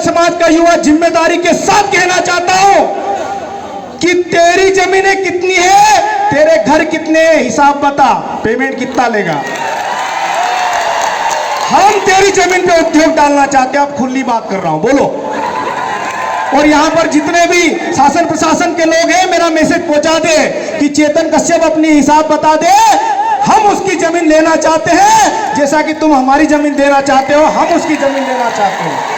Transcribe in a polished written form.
समाज का युवा जिम्मेदारी के साथ कहना चाहता हूं कि तेरी जमीनें कितनी है, तेरे घर कितने, हिसाब बता, पेमेंट कितना लेगा। हम तेरी जमीन पे उद्योग डालना चाहते हैं। अब खुली बात कर रहा हूं, बोलो। और यहां पर जितने भी शासन प्रशासन के लोग हैं, मेरा मैसेज पहुंचा दे कि चेतन कश्यप अपनी हिसाब बता दे। हम उसकी जमीन लेना चाहते हैं, जैसा कि तुम हमारी जमीन देना चाहते हो, हम उसकी जमीन लेना चाहते हैं।